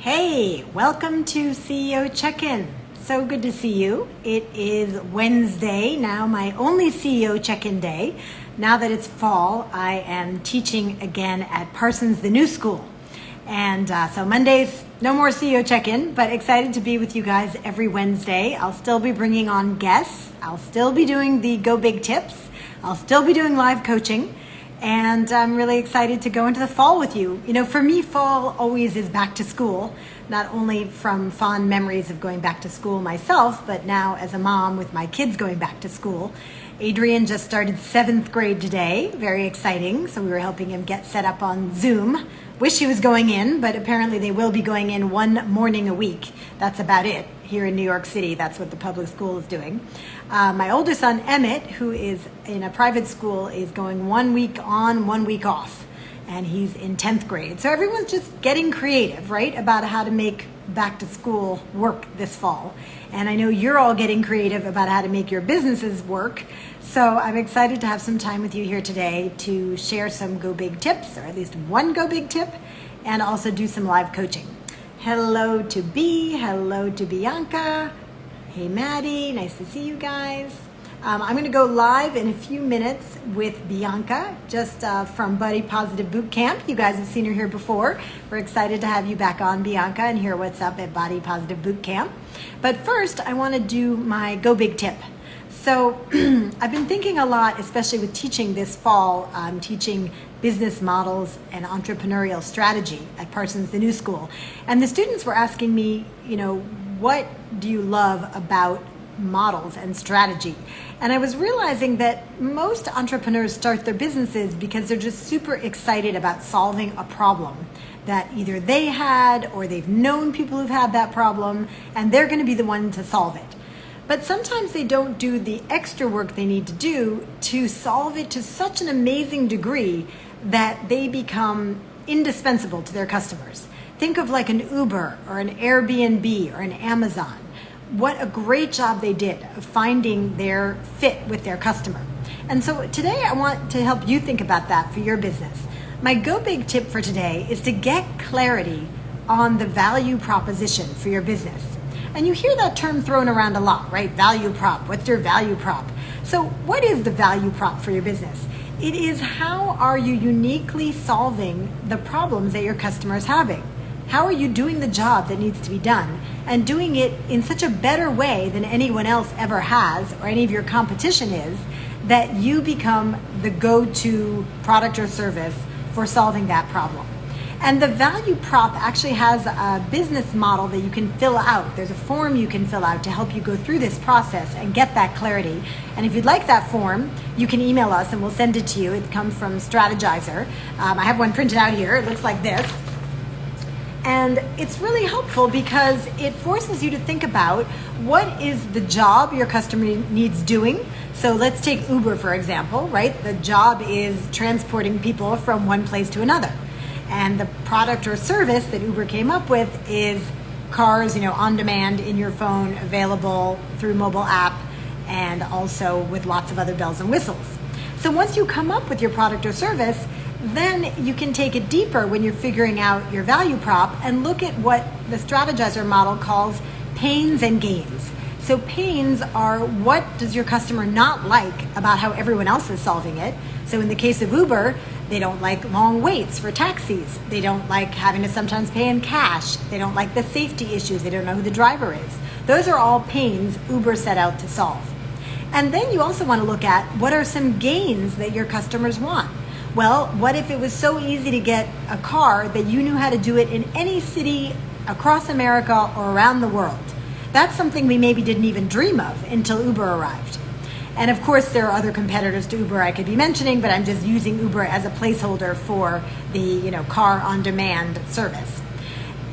Hey, welcome to CEO Check-In. So good to see you. It is Wednesday, now my only CEO Check-In day. Now that it's fall, I am teaching again at Parsons, the new school. And so Mondays, no more CEO Check-In, but excited to be with you guys every Wednesday. I'll still be bringing on guests. I'll still be doing the Go Big tips. I'll still be doing live coaching. And I'm really excited to go into the fall with you. You know, for me, fall always is back to school, not only from fond memories of going back to school myself, but now as a mom with my kids going back to school. Adrian just started 7th grade today, very exciting. So we were helping him get set up on Zoom. Wish he was going in, but apparently they will be going in one morning a week. That's about it. Here in New York City, that's what the public school is doing. My older son, Emmett, who is in a private school, is going 1 week on, 1 week off, and he's in 10th grade. So everyone's just getting creative, right, about how to make back to school work this fall. And I know you're all getting creative about how to make your businesses work. So I'm excited to have some time with you here today to share some Go Big tips, or at least one Go Big tip, and also do some live coaching. Hello to B, hello to Bianca. Hey Maddie, nice to see you guys. I'm going to go live in a few minutes with Bianca, just from Body Positive Boot Camp. You guys have seen her here before. We're excited to have you back on, Bianca, and hear what's up at Body Positive Boot Camp. But first, I want to do my Go Big tip. So I've been thinking a lot, especially with teaching this fall, teaching business models and entrepreneurial strategy at Parsons, the new school. And the students were asking me, you know, what do you love about models and strategy? And I was realizing that most entrepreneurs start their businesses because they're just super excited about solving a problem that either they had or they've known people who've had that problem, and they're going to be the one to solve it. But sometimes they don't do the extra work they need to do to solve it to such an amazing degree that they become indispensable to their customers. Think of like an Uber or an Airbnb or an Amazon. What a great job they did of finding their fit with their customer. And so today I want to help you think about that for your business. My Go Big tip for today is to get clarity on the value proposition for your business. And you hear that term thrown around a lot, right? Value prop. What's your value prop? So what is the value prop for your business? It is, how are you uniquely solving the problems that your customer is having? How are you doing the job that needs to be done, and doing it in such a better way than anyone else ever has or any of your competition is, that you become the go-to product or service for solving that problem? And the value prop actually has a business model that you can fill out. There's a form you can fill out to help you go through this process and get that clarity. And if you'd like that form, you can email us and we'll send it to you. It comes from Strategizer. I have one printed out here. It looks like this. And it's really helpful because it forces you to think about what is the job your customer needs doing. So let's take Uber, for example, right? The job is transporting people from one place to another. And the product or service that Uber came up with is cars, you know, on demand in your phone, available through mobile app, and also with lots of other bells and whistles. So once you come up with your product or service, then you can take it deeper when you're figuring out your value prop and look at what the Strategizer model calls pains and gains. So pains are, what does your customer not like about how everyone else is solving it? So in the case of Uber, they don't like long waits for taxis. They don't like having to sometimes pay in cash. They don't like the safety issues. They don't know who the driver is. Those are all pains Uber set out to solve. And then you also want to look at, what are some gains that your customers want? Well, what if it was so easy to get a car that you knew how to do it in any city across America or around the world? That's something we maybe didn't even dream of until Uber arrived. And of course, there are other competitors to Uber I could be mentioning, but I'm just using Uber as a placeholder for the, you know, car on demand service.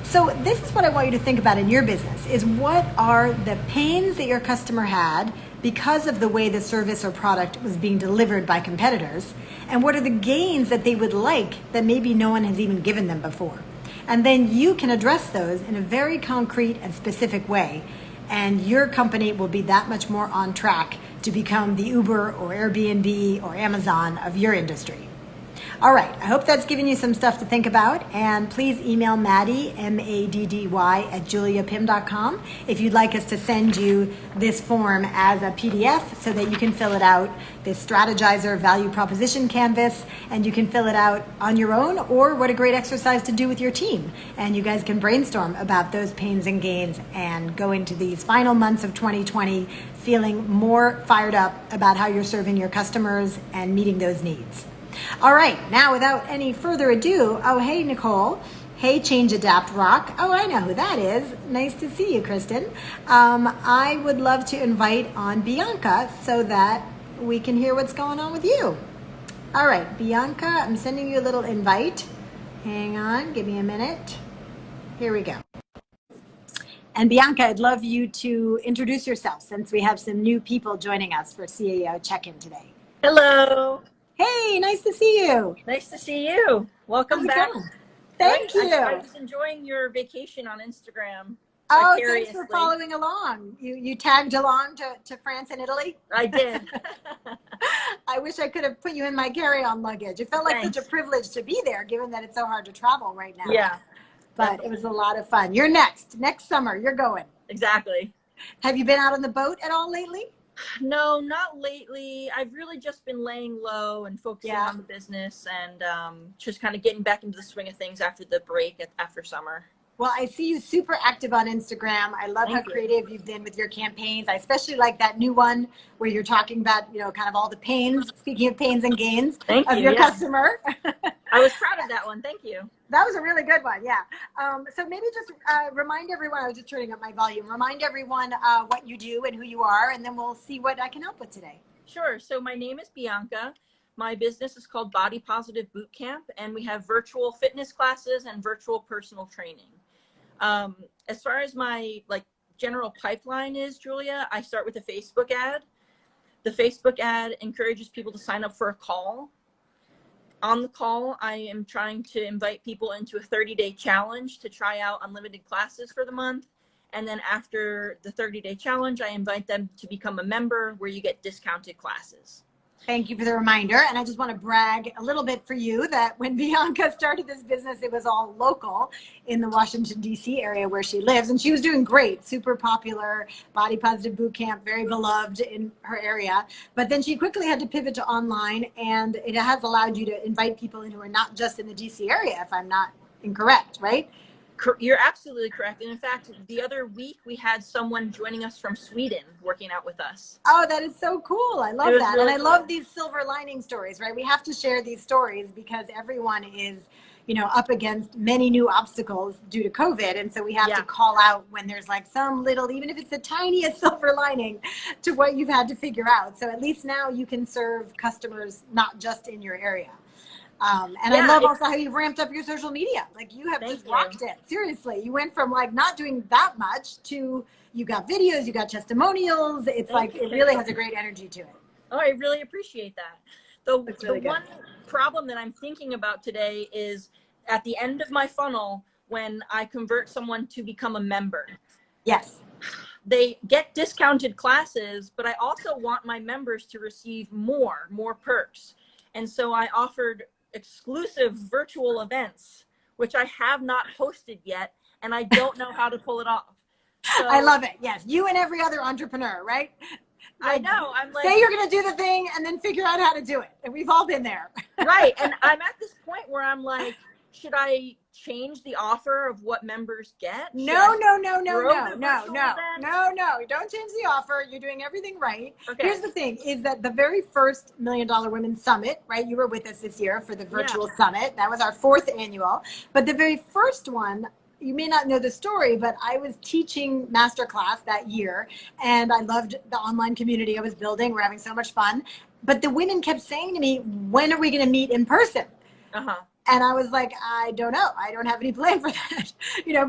So this is what I want you to think about in your business, is what are the pains that your customer had because of the way the service or product was being delivered by competitors, and what are the gains that they would like that maybe no one has even given them before. And then you can address those in a very concrete and specific way, and your company will be that much more on track to become the Uber or Airbnb or Amazon of your industry. All right. I hope that's given you some stuff to think about. And please email Maddie, Maddy, at juliapim.com if you'd like us to send you this form as a PDF so that you can fill it out, this strategizer value proposition canvas, and you can fill it out on your own, or what a great exercise to do with your team. And you guys can brainstorm about those pains and gains and go into these final months of 2020 feeling more fired up about how you're serving your customers and meeting those needs. All right, now without any further ado, oh, hey, Nicole. Hey, Change, Adapt, Rock. Oh, I know who that is. Nice to see you, Kristen. I would love to invite on Bianca so that we can hear what's going on with you. All right, Bianca, I'm sending you a little invite. Hang on, give me a minute. Here we go. And Bianca, I'd love you to introduce yourself since we have some new people joining us for CEO Check-In today. Hello. Hey, nice to see you. Nice to see you. Welcome back. Going? Thank you. I was enjoying your vacation on Instagram. Oh, thanks for following along. You tagged along to France and Italy? I did. I wish I could have put you in my carry-on luggage. It felt like such a privilege to be there, given that it's so hard to travel right now. Yeah. But it was a lot of fun. You're next summer, you're going. Exactly. Have you been out on the boat at all lately? No, not lately. I've really just been laying low and focusing on the business and just kind of getting back into the swing of things after the break after summer. Well, I see you super active on Instagram. I love how creative you've been with your campaigns. I especially like that new one where you're talking about, kind of all the pains, speaking of pains and gains of your customer. I was proud of that one. Thank you. That was a really good one. Yeah. So maybe just remind everyone, I was just turning up my volume, remind everyone what you do and who you are, and then we'll see what I can help with today. Sure. So my name is Bianca. My business is called Body Positive Boot Camp, and we have virtual fitness classes and virtual personal training. As far as my general pipeline is, Julia, I start with a Facebook ad. The Facebook ad encourages people to sign up for a call. On the call, I am trying to invite people into a 30-day challenge to try out unlimited classes for the month. And then after the 30-day challenge, I invite them to become a member where you get discounted classes. Thank you for the reminder. And I just want to brag a little bit for you that when Bianca started this business, it was all local in the Washington, D.C. area where she lives. And she was doing great, super popular, Body Positive Boot Camp, very beloved in her area. But then she quickly had to pivot to online, and it has allowed you to invite people in who are not just in the D.C. area, if I'm not incorrect, right? You're absolutely correct. And in fact, the other week we had someone joining us from Sweden working out with us. Oh, that is so cool. I love that. Really and I love these silver lining stories, right? We have to share these stories because everyone is, up against many new obstacles due to COVID. And so we have to call out when there's some little, even if it's the tiniest silver lining to what you've had to figure out. So at least now you can serve customers not just in your area. I love also how you've ramped up your social media. You have just rocked it. Seriously. You went from not doing that much to you got videos, you got testimonials. It's it really has a great energy to it. Oh, I really appreciate that. The one problem that I'm thinking about today is at the end of my funnel, when I convert someone to become a member. Yes. They get discounted classes, but I also want my members to receive more perks. And so I offered exclusive virtual events, which I have not hosted yet, and I don't know how to pull it off. So, I love it. Yes, you and every other entrepreneur, right? I know. I'm say you're going to do the thing and then figure out how to do it. And we've all been there. Right. And I'm at this point where I'm like, should I change the offer of what members get? No. Don't change the offer. You're doing everything right. Okay. Here's the thing is that the very first $1 Million Women Summit, right? You were with us this year for the virtual summit. That was our 4th annual. But the very first one, you may not know the story, but I was teaching masterclass that year, and I loved the online community I was building. We're having so much fun. But the women kept saying to me, when are we going to meet in person? Uh-huh. And I was like, I don't know. I don't have any plan for that.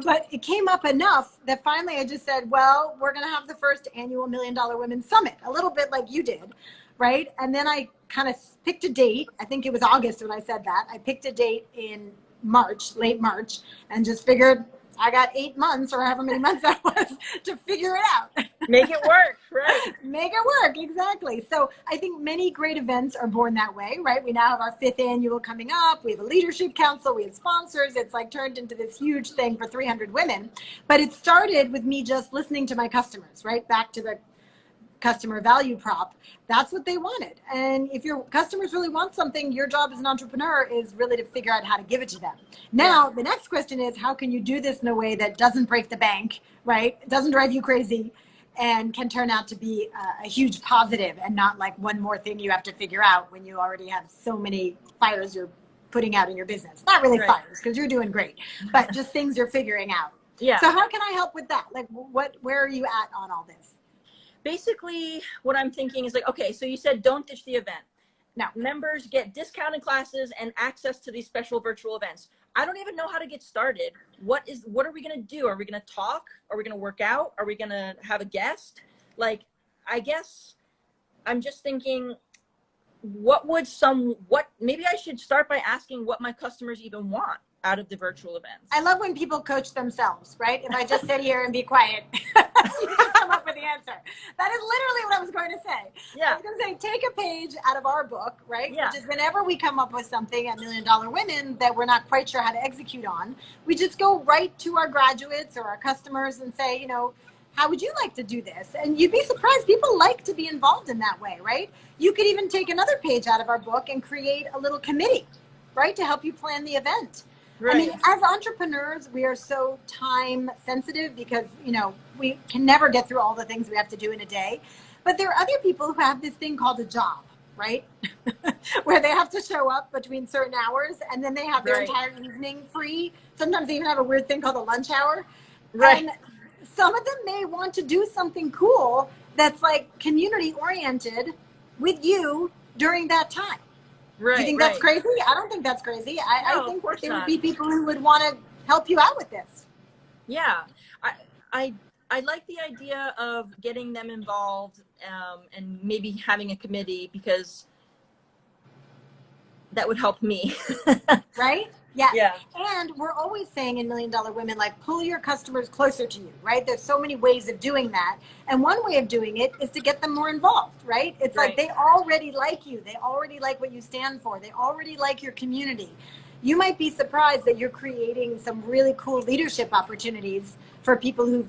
But it came up enough that finally I just said, well, we're going to have the first annual $1 Million Women Summit, a little bit like you did, right? And then I kind of picked a date. I think it was August when I said that. I picked a date in March, late March, and just figured I got 8 months or however many months that was to figure it out. Make it work, right? Make it work, exactly. So I think many great events are born that way, right? We now have our 5th annual coming up. We have a leadership council. We have sponsors. It's like turned into this huge thing for 300 women. But it started with me just listening to my customers, right? Back to the customer value prop. That's what they wanted. And if your customers really want something, your job as an entrepreneur is really to figure out how to give it to them. Now, the next question is, how can you do this in a way that doesn't break the bank, right? It doesn't drive you crazy and can turn out to be a huge positive and not like one more thing you have to figure out when you already have so many fires you're putting out in your business. Not really fires, because you're doing great, but just things you're figuring out. Yeah. So how can I help with that? Like, where are you at on all this? Basically, what I'm thinking is like, okay, so you said don't ditch the event. Now, members get discounted classes and access to these special virtual events. I don't even know how to get started. What are we going to do? Are we going to talk? Are we going to work out? Are we going to have a guest? Like, I guess I'm just thinking, maybe I should start by asking what my customers even want out of the virtual events. I love when people coach themselves, right? If I just sit here and be quiet, you just come up with the answer. That is literally what I was going to say. Yeah. I was going to say, take a page out of our book, right? Yeah. Which is whenever we come up with something at $1 Million Women that we're not quite sure how to execute on, we just go right to our graduates or our customers and say, you know, how would you like to do this? And you'd be surprised. People like to be involved in that way, right? You could even take another page out of our book and create a little committee, right, to help you plan the event. Right. I mean, as entrepreneurs, we are so time sensitive because, you know, we can never get through all the things we have to do in a day. But there are other people who have this thing called a job, right? Where they have to show up between certain hours and then they have their entire evening free. Sometimes they even have a weird thing called a lunch hour. Right. And some of them may want to do something cool that's like community oriented with you during that time. Right. You think that's crazy? I don't think that's crazy. I think there would be people who would want to help you out with this. Yeah. I like the idea of getting them involved and maybe having a committee because that would help me. Right? Yes. Yeah. And we're always saying in $1 Million Women, like, pull your customers closer to you, right? There's so many ways of doing that. And one way of doing it is to get them more involved, right? It's like they already like you. They already like what you stand for. They already like your community. You might be surprised that you're creating some really cool leadership opportunities for people who've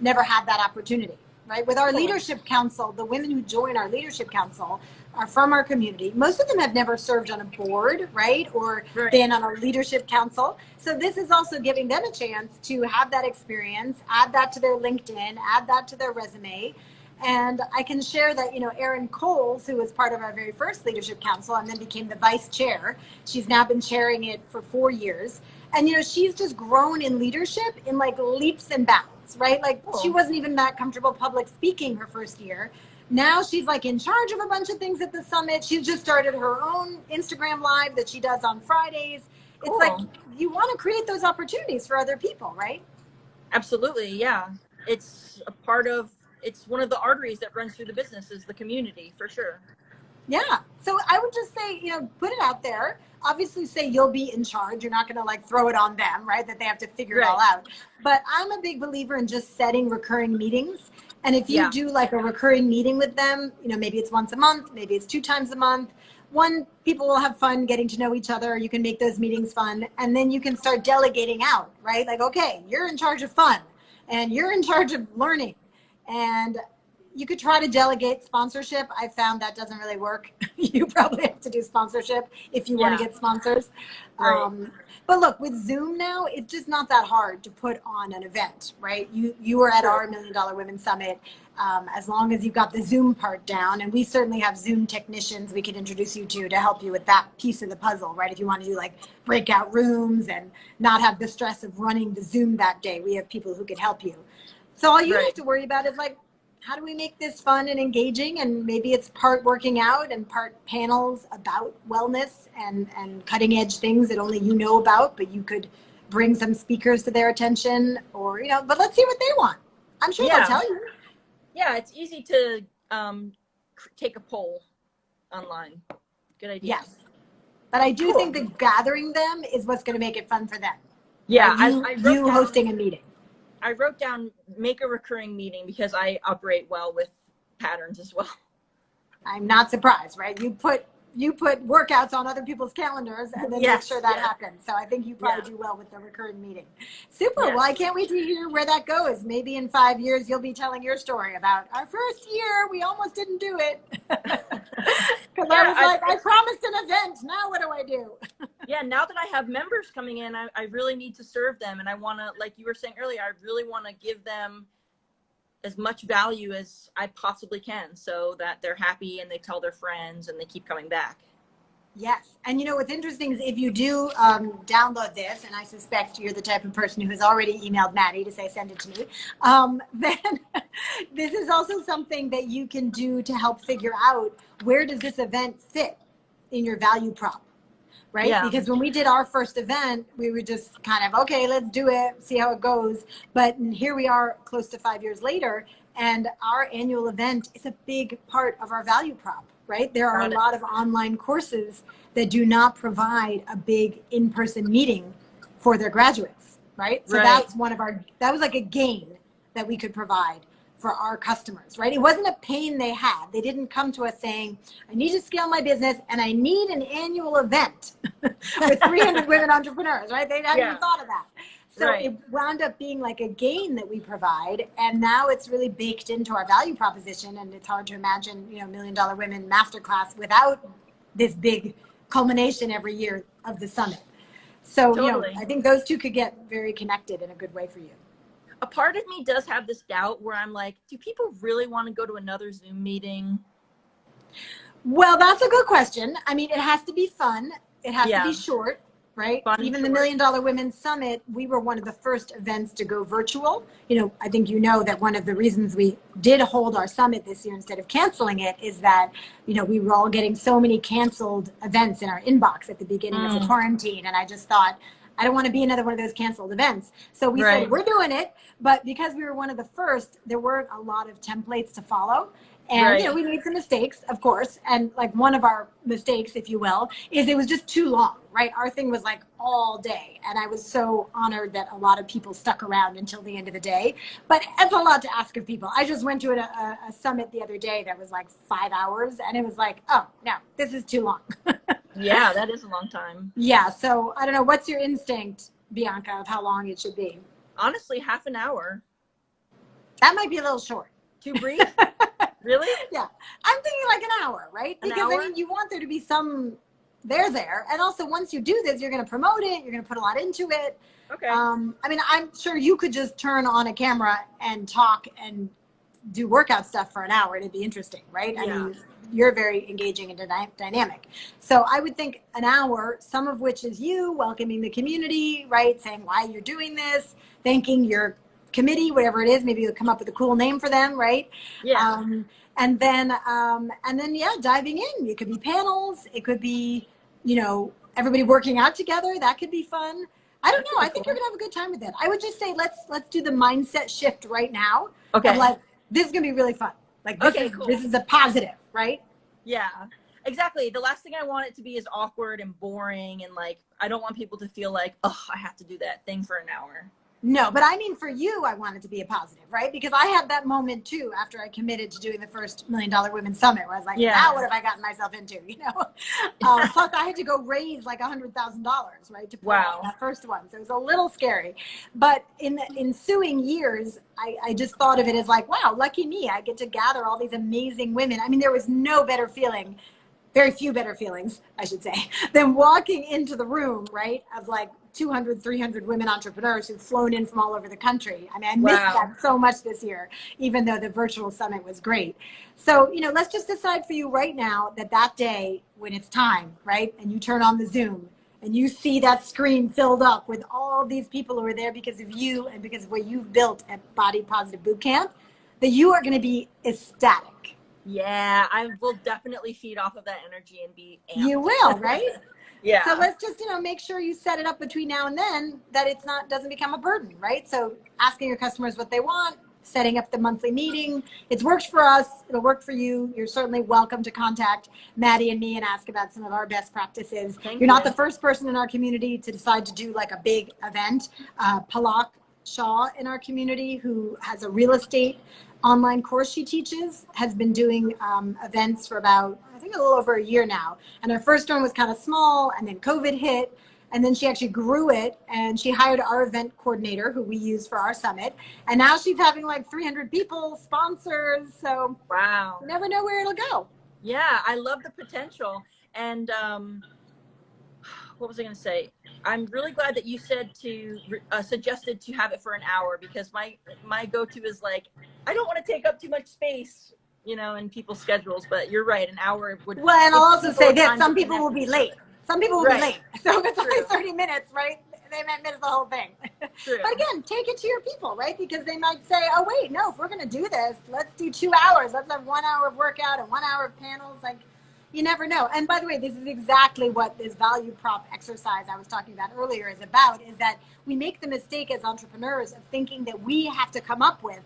never had that opportunity, right? With our leadership council, the women who join our leadership council are from our community. Most of them have never served on a board, right? Or been on a leadership council. So this is also giving them a chance to have that experience, add that to their LinkedIn, add that to their resume. And I can share that, you know, Erin Coles, who was part of our very first leadership council and then became the vice chair, she's now been chairing it for 4 years. And, you know, she's just grown in leadership in like leaps and bounds, right? Like she wasn't even that comfortable public speaking her first year. Now she's like in charge of a bunch of things at the summit. She's just started her own Instagram live that she does on Fridays. It's like you want to create those opportunities for other people, right? Absolutely. Yeah. It's one of the arteries that runs through the business is the community for sure. Yeah. So I would just say, you know, put it out there. Obviously say you'll be in charge. You're not going to like throw it on them, right? That they have to figure it all out. But I'm a big believer in just setting recurring meetings. And if you do like a recurring meeting with them, you know, maybe it's once a month, maybe it's 2 times a month. One, people will have fun getting to know each other. You can make those meetings fun. And then you can start delegating out, right? Like, okay, you're in charge of fun and you're in charge of learning. And you could try to delegate sponsorship. I found that doesn't really work. You probably have to do sponsorship if you want to get sponsors. But look, with Zoom now, it's just not that hard to put on an event, right? You were at our $1 Million Women Summit. As long as you've got the Zoom part down, and we certainly have Zoom technicians we could introduce you to help you with that piece of the puzzle, right? If you want to do like breakout rooms and not have the stress of running the Zoom that day, we have people who could help you. So all you have to worry about is like, how do we make this fun and engaging? And maybe it's part working out and part panels about wellness and cutting edge things that only you know about, but you could bring some speakers to their attention or, you know, but let's see what they want. I'm sure they'll tell you. Yeah, it's easy to take a poll online. Good idea. Yes. But I do think that gathering them is what's going to make it fun for them. Yeah, right? You, I wrote you down, hosting a meeting. I wrote down make a recurring meeting because I operate well with patterns as well. I'm not surprised, right? You put workouts on other people's calendars and then make sure Yes, that yes, happens. So I think you yeah, probably do well with the recurring meeting. Super. Well, yes. I can't wait to hear where that goes. Maybe in 5 years you'll be telling your story about our first year. We almost didn't do it because I Yeah, was like, I promised an event. Now what do I do? yeah, now that I have members coming in, I really need to serve them. And I want to, like you were saying earlier, I really want to give them as much value as I possibly can so that they're happy and they tell their friends and they keep coming back. Yes. And you know, what's interesting is if you do download this, and I suspect you're the type of person who has already emailed Maddie to say, send it to me, then this is also something that you can do to help figure out where does this event fit in your value prop, right? Yeah, Because when we did our first event, we were just kind of, okay, let's do it, see how it goes. But here we are close to 5 years later, and our annual event is a big part of our value prop, right? There are a got it. lot of online courses that do not provide a big in-person meeting for their graduates, right? So Right. that's that was like a gain that we could provide for our customers, right? It wasn't a pain they had. They didn't come to us saying, I need to scale my business and I need an annual event with 300 women entrepreneurs, right? They hadn't even Yeah, thought of that. So right. it wound up being like a gain that we provide. And now it's really baked into our value proposition. And it's hard to imagine, $1 Million Women Masterclass without this big culmination every year of the summit. So, Totally. I think those two could get very connected in a good way for you. A part of me does have this doubt where I'm like, do people really want to go to another Zoom meeting? Well, that's a good question. I mean, it has to be fun. It has to be Yeah, short, right? fun and Even the short. Million Dollar Women Summit, we were one of the first events to go virtual. I think that one of the reasons we did hold our summit this year instead of canceling it is that, we were all getting so many canceled events in our inbox at the beginning of the quarantine. And I just thought, I don't want to be another one of those canceled events. So we said, Right. we're doing it. But because we were one of the first, there weren't a lot of templates to follow. And, Right. we made some mistakes, of course. And like one of our mistakes, if you will, is it was just too long, right? Our thing was like all day. And I was so honored that a lot of people stuck around until the end of the day. But it's a lot to ask of people. I just went to a summit the other day that was like 5 hours. And it was like, oh, no, this is too long. Yeah, that is a long time. Yeah. So I don't know. What's your instinct, Bianca, of how long it should be? Honestly, half an hour. That might be a little short. Too brief? Really? Yeah. I'm thinking like an hour, right? An Because hour? you want there to be some there. And also once you do this, you're going to promote it. You're going to put a lot into it. Okay. I'm sure you could just turn on a camera and talk and do workout stuff for an hour and it'd be interesting, right? Yeah. I mean, you're very engaging and dynamic. So I would think an hour, some of which is you welcoming the community, right? Saying why you're doing this, thanking your committee, whatever it is. Maybe you'll come up with a cool name for them, right? Yeah. And then, diving in. It could be panels. It could be, everybody working out together. That could be fun. I don't know. I think you're gonna have a good time with it. I would just say let's do the mindset shift right now. Okay. Of like, this is gonna be really fun. Like this is a positive, right? Yeah, exactly. The last thing I want it to be is awkward and boring and like, I don't want people to feel like, oh, I have to do that thing for an hour. No, but I mean, for you, I want it to be a positive, right? Because I had that moment too after I committed to doing the first $1 Million Women Summit, where I was like, now what have I gotten myself into? Plus, I had to go raise like $100,000, right, to pull off that first one. So it was a little scary. But in the ensuing years, I just thought of it as like, wow, lucky me! I get to gather all these amazing women. I mean, there was no better feeling. Very few better feelings, I should say, than walking into the room, right, of like 200, 300 women entrepreneurs who've flown in from all over the country. I mean, I missed that so much this year, even though the virtual summit was great. So, let's just decide for you right now that day when it's time, right, and you turn on the Zoom and you see that screen filled up with all these people who are there because of you and because of what you've built at Body Positive Bootcamp, that you are going to be ecstatic. Yeah, I will definitely feed off of that energy and be amped. You will, right? Yeah. So let's just, make sure you set it up between now and then that doesn't become a burden, right? So asking your customers what they want, setting up the monthly meeting. It's worked for us. It'll work for you. You're certainly welcome to contact Maddie and me and ask about some of our best practices. You're not the first person in our community to decide to do like a big event. Palak Shaw in our community, who has a real estate online course she teaches, has been doing events for about, I think, a little over a year now. And her first one was kind of small, and then COVID hit, and then she actually grew it, and she hired our event coordinator, who we use for our summit. And now she's having like 300 people, sponsors. So wow, you never know where it'll go. Yeah, I love the potential. And what was I going to say? I'm really glad that you said suggested to have it for an hour, because my go-to is like, I don't want to take up too much space, in people's schedules. But you're right, an hour would. Well, and I'll also say this: some people will be late. Some people will be late. So if it's only 30 minutes, right? They might miss the whole thing. True. But again, take it to your people, right? Because they might say, oh, wait, no, if we're going to do this, let's do 2 hours. Let's have 1 hour of workout and 1 hour of panels. Like, you never know. And by the way, this is exactly what this value prop exercise I was talking about earlier is about, is that we make the mistake as entrepreneurs of thinking that we have to come up with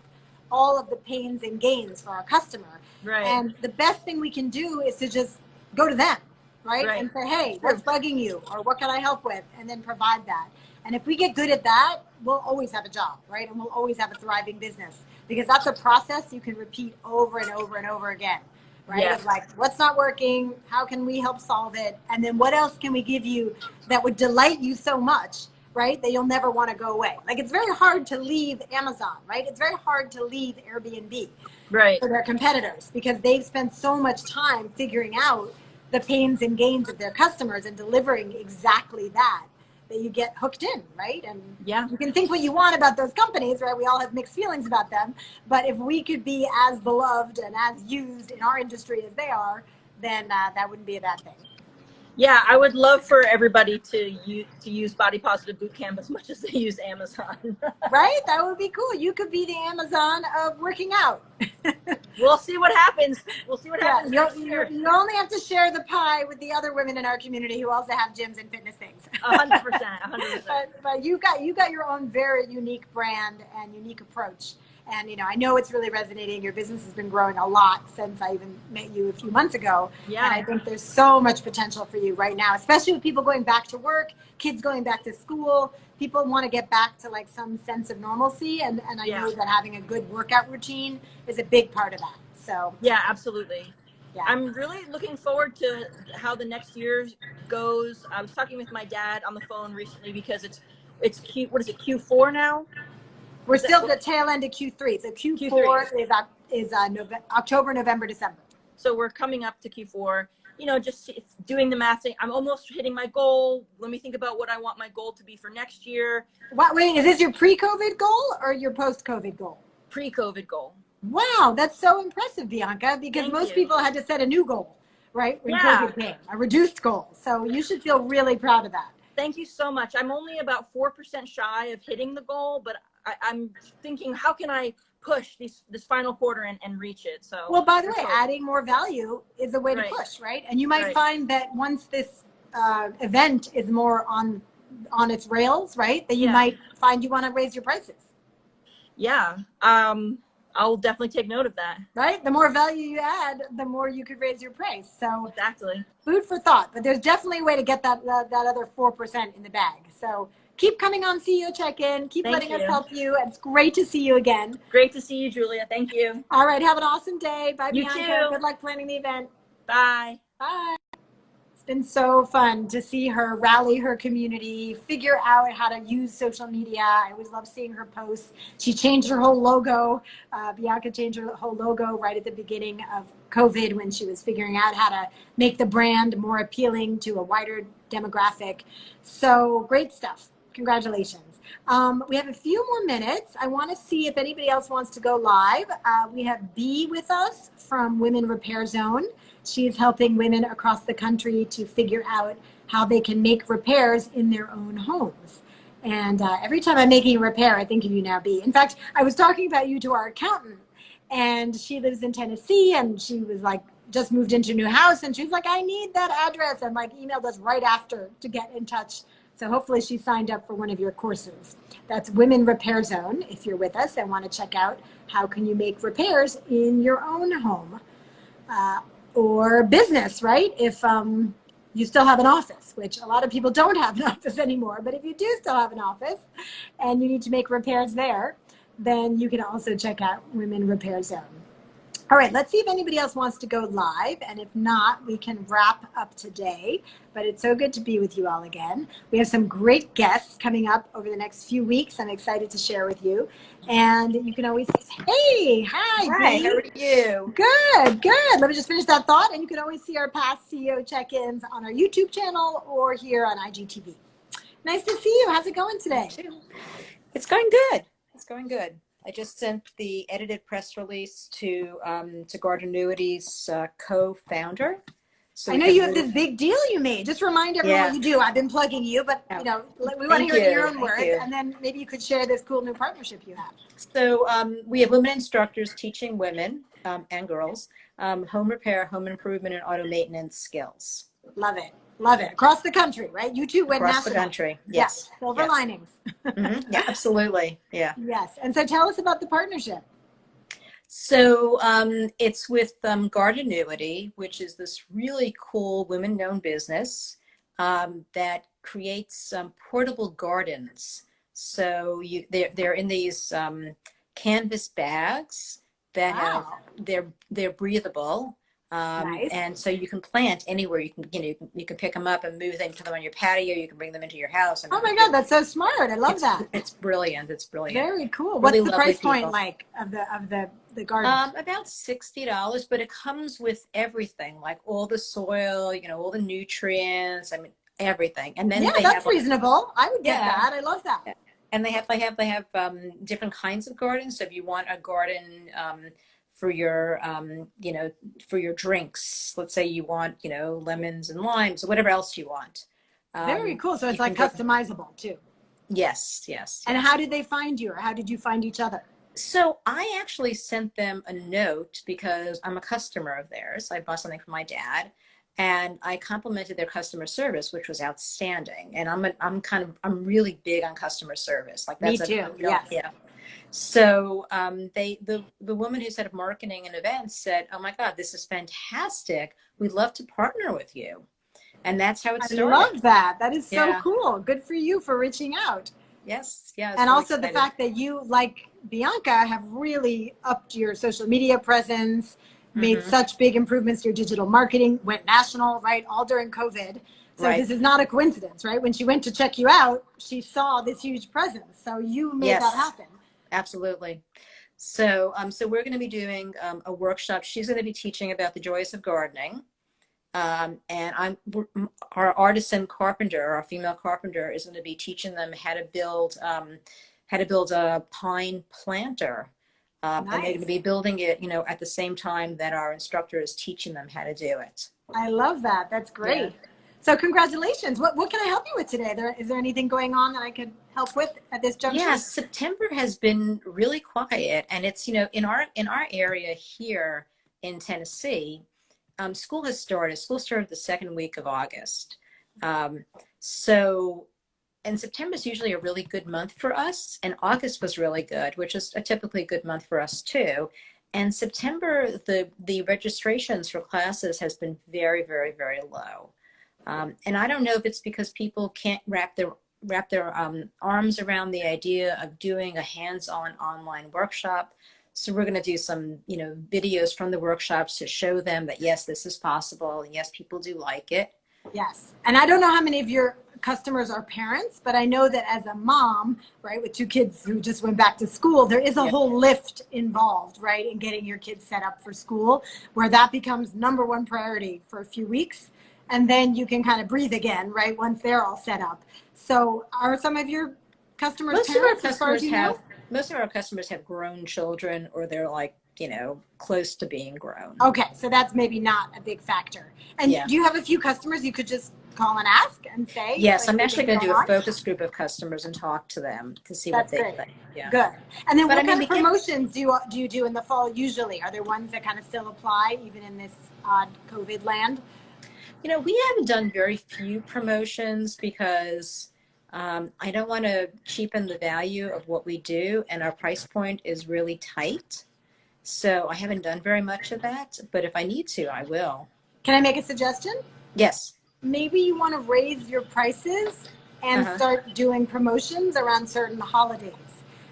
all of the pains and gains for our customer. Right. And the best thing we can do is to just go to them, right? And say, hey, what's bugging you? Or what can I help with? And then provide that. And if we get good at that, we'll always have a job, right? And we'll always have a thriving business, because that's a process you can repeat over and over and over again, right? Yes. Of like, what's not working? How can we help solve it? And then what else can we give you that would delight you so much, right, that you'll never want to go away? Like, it's very hard to leave Amazon, right? It's very hard to leave Airbnb for their competitors, because they've spent so much time figuring out the pains and gains of their customers and delivering exactly that you get hooked in, right? And you can think what you want about those companies, right? We all have mixed feelings about them. But if we could be as beloved and as used in our industry as they are, then that wouldn't be a bad thing. Yeah, I would love for everybody to use Body Positive Bootcamp as much as they use Amazon. Right? That would be cool. You could be the Amazon of working out. We'll see what happens. We'll see what happens. You only have to share the pie with the other women in our community who also have gyms and fitness things. 100%, 100%. But you got your own very unique brand and unique approach. And, I know it's really resonating. Your business has been growing a lot since I even met you a few months ago. Yeah. And I think there's so much potential for you right now, especially with people going back to work, kids going back to school. People want to get back to like some sense of normalcy. And I know that having a good workout routine is a big part of that. So yeah, absolutely. Yeah. I'm really looking forward to how the next year goes. I was talking with my dad on the phone recently, because it's Q4 now? We're still at the tail end of Q3. So Q4 is October, November, December. So we're coming up to Q4, just doing the math, saying, I'm almost hitting my goal. Let me think about what I want my goal to be for next year. Wait, is this your pre-COVID goal or your post-COVID goal? Pre-COVID goal. Wow, that's so impressive, Bianca, because most people had to set a new goal, right? When COVID came, a reduced goal. So you should feel really proud of that. Thank you so much. I'm only about 4% shy of hitting the goal, but I'm thinking, how can I push this final quarter and reach it? So, well, by the way, adding more value is a way to push, right? And you might find that once this event is more on its rails, right, that you might find you want to raise your prices. Yeah. I'll definitely take note of that. Right? The more value you add, the more you could raise your price. So exactly. Food for thought. But there's definitely a way to get that other 4% in the bag. So keep coming on CEO Check-In. Keep letting us help you. It's great to see you again. Great to see you, Julia. Thank you. All right. Have an awesome day. Bye, You Bianca. too. Good luck planning the event. Bye. Bye. It's been so fun to see her rally her community, figure out how to use social media. I always love seeing her posts. She changed her whole logo. Bianca changed her whole logo right at the beginning of COVID, when she was figuring out how to make the brand more appealing to a wider demographic. So great stuff. Congratulations. We have a few more minutes. I want to see if anybody else wants to go live. We have Bee with us from Women Repair Zone. She is helping women across the country to figure out how they can make repairs in their own homes. And every time I'm making a repair, I think of you now, Bee. In fact, I was talking about you to our accountant, and she lives in Tennessee, and she was like, just moved into a new house, and she was like, I need that address, and like emailed us right after to get in touch. So hopefully she signed up for one of your courses. That's Women Repair Zone. If you're with us and want to check out how can you make repairs in your own home or business, right? If you still have an office, which a lot of people don't have an office anymore, but if you do still have an office and you need to make repairs there, then you can also check out Women Repair Zone. All right, let's see if anybody else wants to go live. And if not, we can wrap up today. But it's so good to be with you all again. We have some great guests coming up over the next few weeks. I'm excited to share with you. And you can always, hey, hi, Hi, Bree. how are you? Good, good. Let me just finish that thought. And you can always see our past CEO check-ins on our YouTube channel or here on IGTV. Nice to see you. How's it going today? You too. It's going good. It's going good. I just sent the edited press release to Gardenuity's co-founder. So I know you have this big deal you made. Just remind everyone what you do. I've been plugging you, but we want to hear it in your own words, and then maybe you could share this cool new partnership you have. So we have women instructors teaching women and girls home repair, home improvement, and auto maintenance skills. Love it. Love it. Across the country, right? You two went across national. the country. Yes. Yeah. Silver linings. Mm-hmm. Yeah, absolutely. Yeah. Yes. And so tell us about the partnership. So it's with Gardenuity, which is this really cool women-owned business that creates portable gardens. So they're in these canvas bags that have they're breathable. Nice. And so you can plant anywhere. You can pick them up and move them to them on your patio. You can bring them into your house. Oh my God, that's so smart! I love that. It's brilliant. It's brilliant. Very cool. Really What's the price people. point like of the garden? About $60, but it comes with everything, like all the soil, all the nutrients. I mean, everything. And then that's reasonable. I would get that. I love that. And they have different kinds of gardens. So if you want a garden for your for your drinks, let's say you want lemons and limes or whatever else you want. Very cool. So it's like customizable too. Yes. And how did they find you, or how did you find each other? So I actually sent them a note because I'm a customer of theirs. I bought something from my dad, and I complimented their customer service, which was outstanding. And I'm really big on customer service. Like that's me too. Yes. Yeah. So the woman who's head of marketing and events said, "Oh my God, this is fantastic. We'd love to partner with you." And that's how it started. I love that. That is so cool. Good for you for reaching out. Yes. And really also excited. The fact that you, like Bianca, have really upped your social media presence, made such big improvements to your digital marketing, went national, right? All during COVID. So this is not a coincidence, right? When she went to check you out, she saw this huge presence. So you made that happen. Absolutely. So we're going to be doing a workshop. She's going to be teaching about the joys of gardening. And our artisan carpenter, our female carpenter, is going to be teaching them how to build a pine planter. And they're going to be building it, at the same time that our instructor is teaching them how to do it. I love that. That's great. Yeah. So congratulations. What can I help you with today? Is there anything going on that I could help with at this juncture? Yeah, September has been really quiet, and it's in our area here in Tennessee. School started the second week of August. And September is usually a really good month for us, and August was really good, which is a typically good month for us too. And September, the registrations for classes has been very, very, very low. And I don't know if it's because people can't wrap their arms around the idea of doing a hands-on online workshop. So we're going to do some, videos from the workshops to show them that, yes, this is possible. And yes, people do like it. Yes. And I don't know how many of your customers are parents, but I know that as a mom, right, with two kids who just went back to school, there is a whole lift involved, right, in getting your kids set up for school, where that becomes number one priority for a few weeks. And then you can kind of breathe again, right, once they're all set up. So are some of your customers parents, as far as you know? Most of our customers have grown children, or they're like, close to being grown. Okay, so that's maybe not a big factor. And do you have a few customers you could just call and ask and say? Yes, I'm actually going to do a focus group of customers and talk to them to see what they think. Yeah. Good. And then what kind of promotions do you do in the fall usually? Are there ones that kind of still apply even in this odd COVID land? We haven't done very few promotions because I don't want to cheapen the value of what we do, and our price point is really tight. So I haven't done very much of that, but if I need to, I will. Can I make a suggestion? Yes. Maybe you want to raise your prices and Uh-huh. start doing promotions around certain holidays.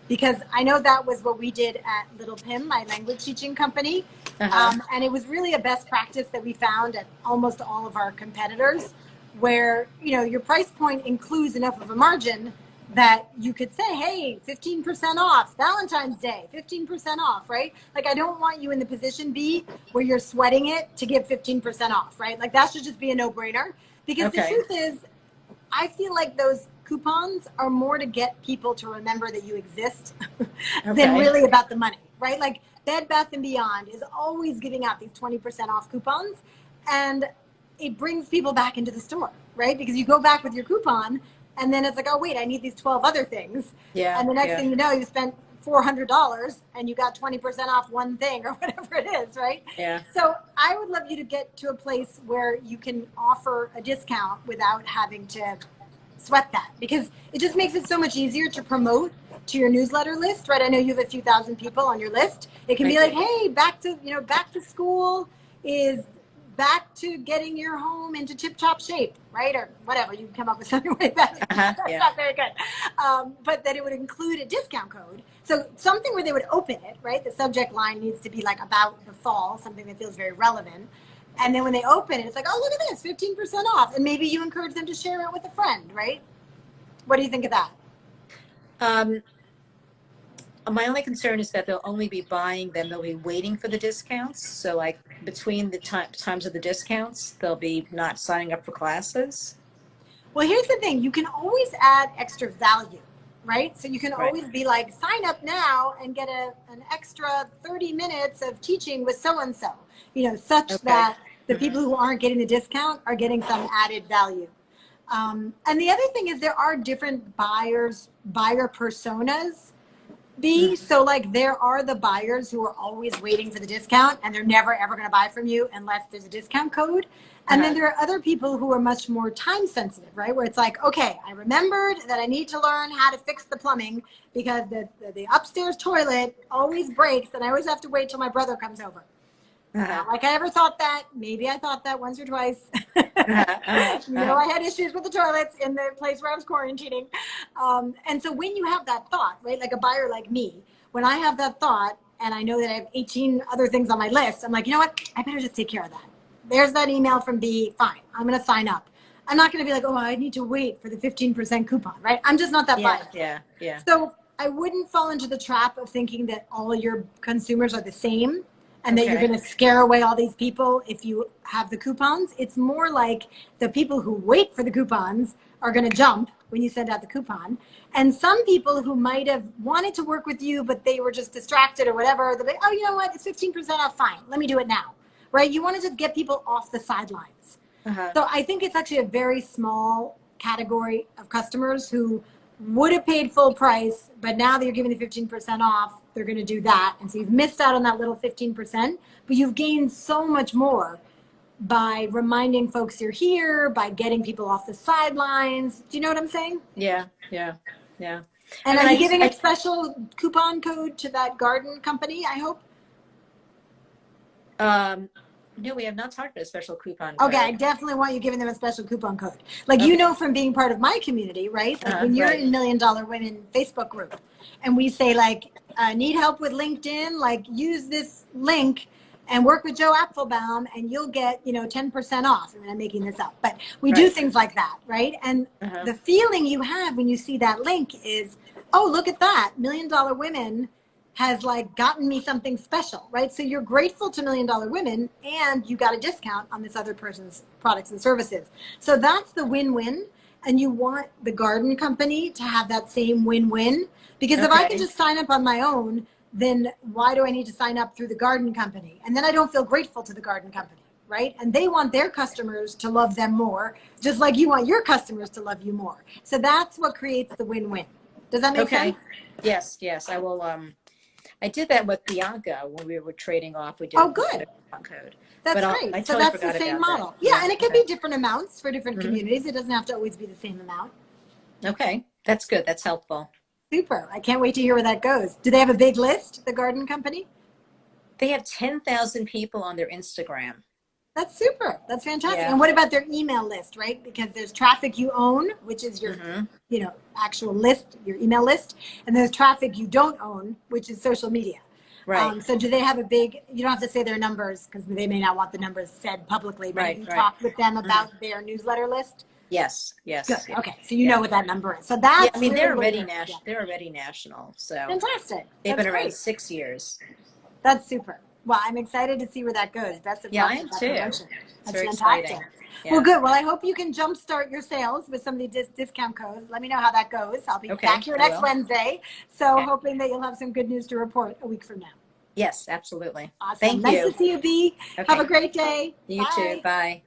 Because I know that was what we did at Little Pim, my language teaching company. Uh-huh. And it was really a best practice that we found at almost all of our competitors, where, you know, your price point includes enough of a margin that you could say, hey, 15% off, Valentine's Day, 15% off, right? Like, I don't want you in the position, B, where you're sweating it to give 15% off, right? Like, that should just be a no-brainer. Because the Okay. truth is, I feel like those coupons are more to get people to remember that you exist than Okay. really about the money, right? Like, Bed Bath & Beyond is always giving out these 20% off coupons, and it brings people back into the store, right? Because you go back with your coupon, and then it's like, oh, wait, I need these 12 other things. Yeah. And the next Yeah. thing you know, you spent $400 and you got 20% off one thing or whatever it is, right? Yeah. So I would love you to get to a place where you can offer a discount without having to sweat that, because it just makes it so much easier to promote to your newsletter list, right? I know you have a few thousand people on your list. It can I be do. like, hey, back to school is back to getting your home into tip-top shape, right? Or whatever, you can come up with something like that. Uh-huh. That's Yeah. not very good. But that it would include a discount code. So something where they would open it, right? The subject line needs to be like about the fall, something that feels very relevant. And then when they open it, it's like, oh, look at this, 15% off. And maybe you encourage them to share it with a friend, right? What do you think of that? My only concern is that they'll only be buying them. They'll be waiting for the discounts. So like between the times of the discounts, they'll be not signing up for classes. Well, here's the thing. You can always add extra value, right? So you can Right. always be like, sign up now and get an extra 30 minutes of teaching with so-and-so, you know, such Okay. that the Mm-hmm. people who aren't getting the discount are getting some added value. And the other thing is there are different buyer personas. B, so like there are the buyers who are always waiting for the discount and they're never ever going to buy from you unless there's a discount code. And then Uh-huh. there are other people who are much more time sensitive, right? Where it's like, okay, I remembered that I need to learn how to fix the plumbing because the upstairs toilet always breaks and I always have to wait till my brother comes over. Uh-huh. Not like I ever thought that. Maybe I thought that once or twice. Uh-huh. You know, I had issues with the toilets in the place where I was quarantining. And so when you have that thought, right, like a buyer like me, when I have that thought and I know that I have 18 other things on my list, I'm like, you know what? I better just take care of that. There's that email from B. Fine. I'm going to sign up. I'm not going to be like, oh, I need to wait for the 15% coupon, right? I'm just not that Yeah. buyer. Yeah. Yeah. So I wouldn't fall into the trap of thinking that all your consumers are the same and that you're Okay. going to scare away all these people if you have the coupons. It's more like the people who wait for the coupons are going to jump when you send out the coupon. And some people who might have wanted to work with you, but they were just distracted or whatever, they're like, oh, you know what? It's 15% off. Fine. Let me do it now. Right? You want to just get people off the sidelines. Uh-huh. So I think it's actually a very small category of customers who would have paid full price, but now that you're giving the 15% off, they're going to do that. And so you've missed out on that little 15%, but you've gained so much more by reminding folks you're here, by getting people off the sidelines. Do you know what I'm saying? Yeah. Yeah. Yeah. And I are mean, you giving a special coupon code to that garden company, I hope? No, we have not talked about a special coupon code. Okay, I definitely want you giving them a special coupon code. Like, you know, from being part of my community, right? Like when you're Right. in $1 Million Women Facebook group and we say like, need help with LinkedIn, like use this link and work with Joe Apfelbaum and you'll get, 10% off. I mean, I'm making this up, but we do Right. things like that, right? And Uh-huh. the feeling you have when you see that link is, oh, look at that, $1 Million Women has like gotten me something special, right? So you're grateful to $1 Million Women and you got a discount on this other person's products and services. So that's the win-win. And you want the garden company to have that same win-win, because if I can Okay. just sign up on my own, then why do I need to sign up through the garden company? And then I don't feel grateful to the garden company, right? And they want their customers to love them more, just like you want your customers to love you more. So that's what creates the win-win. Does that make Okay. sense? Yes. Yes. I will. I did that with Bianca when we were trading off. We did. Oh, good. A coupon code. That's But great. I So totally that's the forgot same about model. that. Yeah, and it could Okay. be different amounts for different Mhm. communities. It doesn't have to always be the same amount. Okay, that's good. That's helpful. Super. I can't wait to hear where that goes. Do they have a big list, the garden company? They have 10,000 people on their Instagram. That's super. That's fantastic. Yeah. And what about their email list, right? Because there's traffic you own, which is your, Hmm. actual list, your email list, and there's traffic you don't own, which is social media. Right. So do they have a big, you don't have to say their numbers because they may not want the numbers said publicly, but have Right. you Right. talked with them Mhm. about their newsletter list? Yes. Good. Yes. Yeah. Okay. So you know Yeah. what that number is. So Yeah. I that's mean, really they're what already we're, yeah. They're already national. So Fantastic. they've That's been around great. 6 years. That's super. Well, I'm excited to see where that goes. Best of Yeah, luck I with am that too. promotion. It's That's very fantastic. exciting. Well, Yeah. good. Well, I hope you can jumpstart your sales with some of the discount codes. Let me know how that goes. I'll be back Okay. here I next will. Wednesday. So Okay. hoping that you'll have some good news to report a week from now. Yes, absolutely. Awesome. Thank Nice to you. see you, B. Have a Okay. great day. You too. Bye. Bye.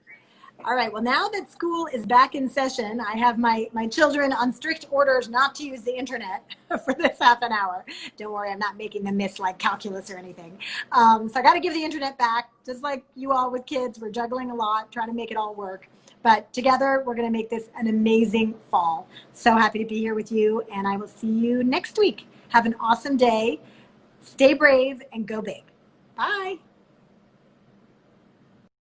All right. Well, now that school is back in session, I have my children on strict orders not to use the internet for this half an hour. Don't worry, I'm not making them miss like calculus or anything. So I got to give the internet back, just like you all with kids. We're juggling a lot, trying to make it all work. But together, we're going to make this an amazing fall. So happy to be here with you, and I will see you next week. Have an awesome day. Stay brave and go big. Bye.